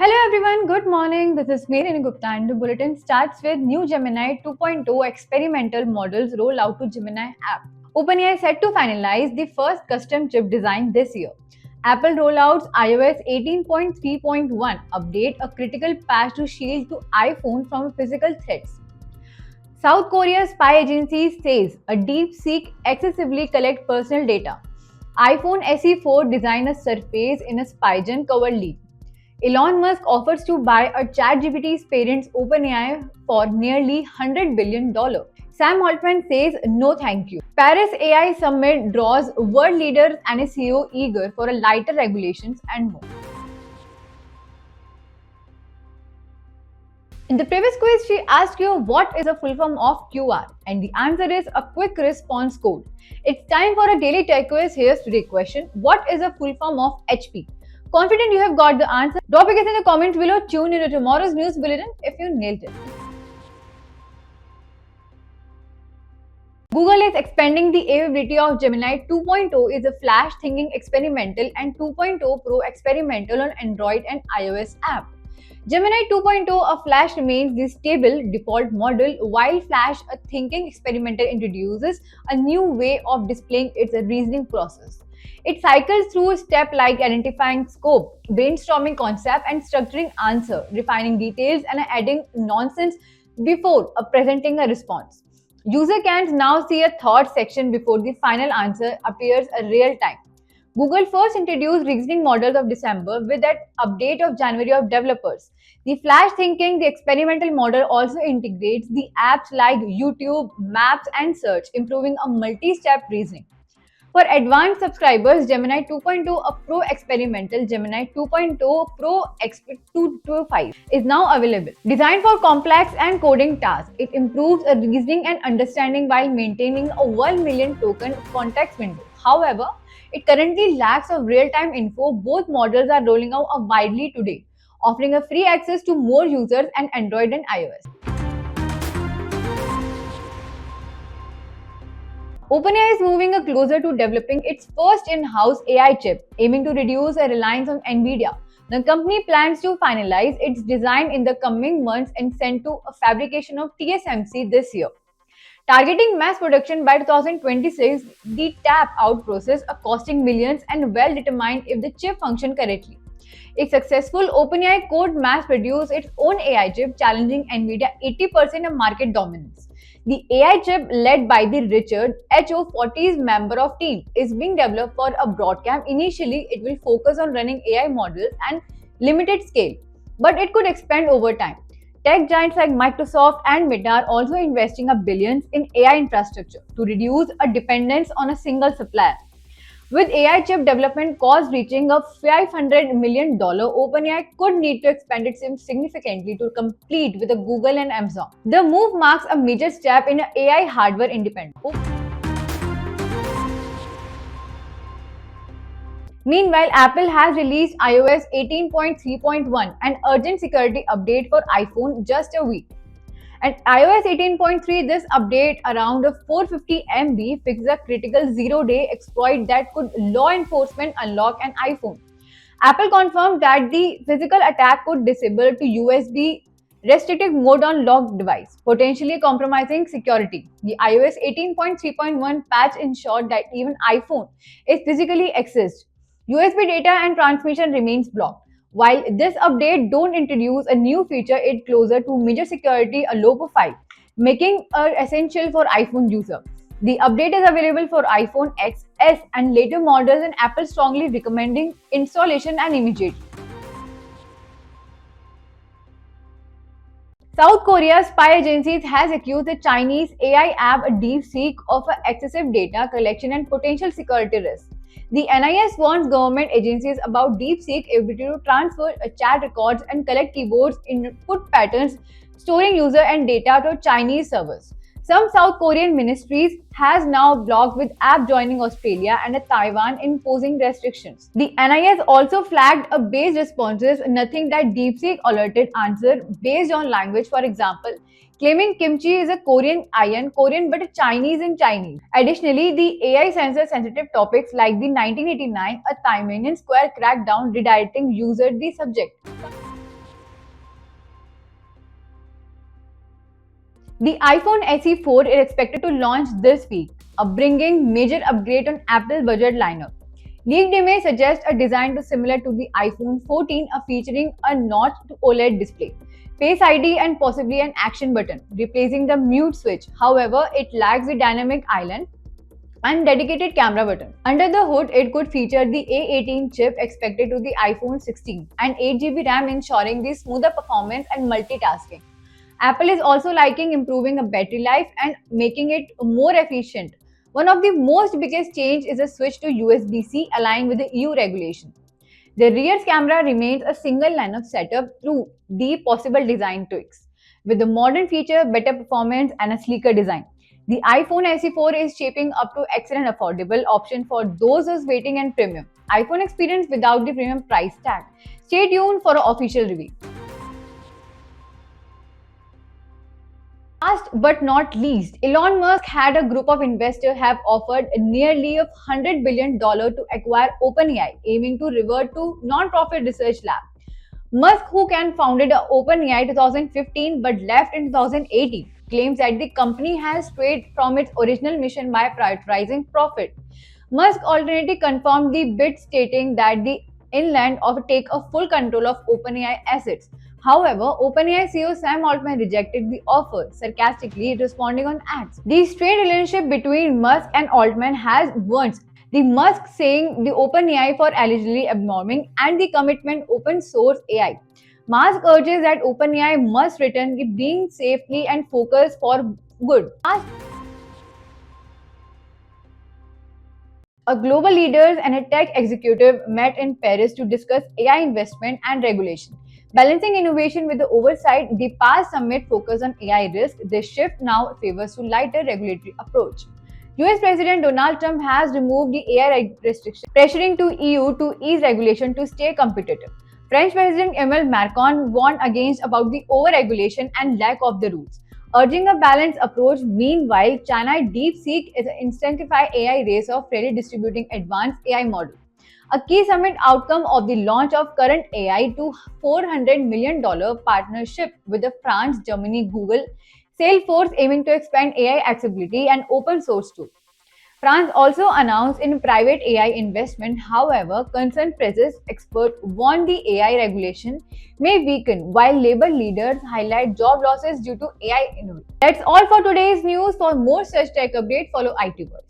Hello everyone, good morning. This is Mary Gupta and the bulletin starts with new Gemini 2.0 experimental models roll out to Gemini app. OpenAI set to finalize the first custom chip design this year. Apple rollouts iOS 18.3.1 update, a critical patch to shield to iPhone from physical threats. South Korea's spy agency says a DeepSeek excessively collect personal data. iPhone SE4 designer surface in a Spigen cover leak. Elon Musk offers to buy a ChatGPT's parents OpenAI for nearly $100 billion. Sam Altman says no thank you. Paris AI Summit draws world leaders and a CEO eager for a lighter regulations and more. In the previous quiz, she asked you what is a full form of QR, and the answer is a quick response code. It's time for a daily tech quiz. Here's today's question: what is a full form of HP? Confident you have got the answer? Drop a guess in the comments below. Tune into tomorrow's news bulletin if you nailed it. Google is expanding the availability of Gemini 2.0 is a flash thinking experimental and 2.0 Pro experimental on Android and iOS app. Gemini 2.0, a Flash remains the stable default model, while Flash, a thinking experimental, introduces a new way of displaying its reasoning process. It cycles through steps like identifying scope, brainstorming concept, and structuring answer, refining details, and adding nonsense before presenting a response. User can now see a thought section before the final answer appears real time. Google first introduced reasoning models of December with that update of January of developers. The Flash Thinking, the experimental model, also integrates the apps like YouTube, Maps, and Search, improving a multi-step reasoning. For advanced subscribers, Gemini 2.0, a Pro experimental Gemini 2.0 Pro X225 is now available. Designed for complex and coding tasks, it improves reasoning and understanding while maintaining a 1 million token context window. However, it currently lacks of real-time info. Both models are rolling out widely today, offering a free access to more users on Android and iOS. OpenAI is moving closer to developing its first in-house AI chip, aiming to reduce a reliance on NVIDIA. The company plans to finalize its design in the coming months and send to a fabrication of TSMC this year. Targeting mass production by 2026, the tap-out process costing millions and well determined if the chip functions correctly. If successful, OpenAI could mass-produce its own AI chip, challenging NVIDIA 80% of market dominance. The AI chip, led by the Richard HO40's member of team, is being developed for a broadcast. Initially, it will focus on running AI models and limited scale, but it could expand over time. Tech giants like Microsoft and Meta are also investing billions in AI infrastructure to reduce a dependence on a single supplier. With AI chip development costs reaching a $500 million, OpenAI could need to expand its team significantly to compete with Google and Amazon. The move marks a major step in AI hardware independence. Meanwhile, Apple has released iOS 18.3.1, an urgent security update for iPhone, just a week. And iOS 18.3, this update around 450 MB fixes a critical zero-day exploit that could law enforcement unlock an iPhone. Apple confirmed that the physical attack could disable to USB restricted mode on locked device, potentially compromising security. The iOS 18.3.1 patch ensured that even iPhone is physically accessed. USB data and transmission remains blocked. While this update don't introduce a new feature, it closer to major security a low profile, making it essential for iPhone user. The update is available for iPhone XS and later models, and Apple strongly recommending installation and immediate. South Korea's spy agencies has accused the Chinese AI app DeepSeek of excessive data collection and potential security risks. The NIS warns government agencies about DeepSeek ability to transfer chat records and collect keyboards input patterns, storing user and data to Chinese servers. Some South Korean ministries has now blocked with app joining Australia and Taiwan imposing restrictions. The NIS also flagged a based responses, nothing that DeepSeek alerted answer based on language, for example, claiming kimchi is a Korean iron Korean but a Chinese in Chinese. Additionally, the AI censors sensitive topics like the 1989 a Tiananmen Square crackdown, redirecting user the subject. The iPhone SE 4 is expected to launch this week, bringing major upgrade on Apple's budget lineup. Leaked image suggests a design to similar to the iPhone 14, featuring a notch to OLED display, Face ID, and possibly an action button, replacing the mute switch. However, it lacks the dynamic island and dedicated camera button. Under the hood, it could feature the A18 chip expected to the iPhone 16 and 8 GB RAM, ensuring the smoother performance and multitasking. Apple is also liking improving the battery life and making it more efficient. One of the most biggest change is a switch to USB-C aligned with the EU regulation. The rear camera remains a single line of setup through the possible design tweaks, with the modern feature, better performance, and a sleeker design. The iPhone SE 4 is shaping up to excellent affordable option for those who's waiting and premium iPhone experience without the premium price tag. Stay tuned for an official review. Last but not least, Elon Musk had a group of investors have offered nearly $100 billion to acquire OpenAI, aiming to revert to non-profit research lab. Musk, who can founded OpenAI 2015 but left in 2018, claims that the company has strayed from its original mission by prioritizing profit. Musk alternately confirmed the bid, stating that the inland of take a full control of OpenAI assets. However, OpenAI CEO Sam Altman rejected the offer, sarcastically responding on X. The strained relationship between Musk and Altman has worsened. The Musk saying the OpenAI for allegedly abnorming and the commitment open source AI. Musk urges that OpenAI must return to being safely and focus for good. A global leaders and a tech executive met in Paris to discuss AI investment and regulation. Balancing innovation with the oversight, the past summit focused on AI risk. This shift now favors a lighter regulatory approach. US President Donald Trump has removed the AI restriction, pressuring to EU to ease regulation to stay competitive. French President Emmanuel Macron warned against about the over-regulation and lack of the rules, urging a balanced approach. Meanwhile, China DeepSeek is an incentivized AI race of freely distributing advanced AI models. A key summit outcome of the launch of current AI to $400 million partnership with the France, Germany, Google, Salesforce aiming to expand AI accessibility and open source tools. France also announced in private AI investment. However, concerned presses experts warn the AI regulation may weaken, while labor leaders highlight job losses due to AI innovation. That's all for today's news. For more such tech updates, follow IT World.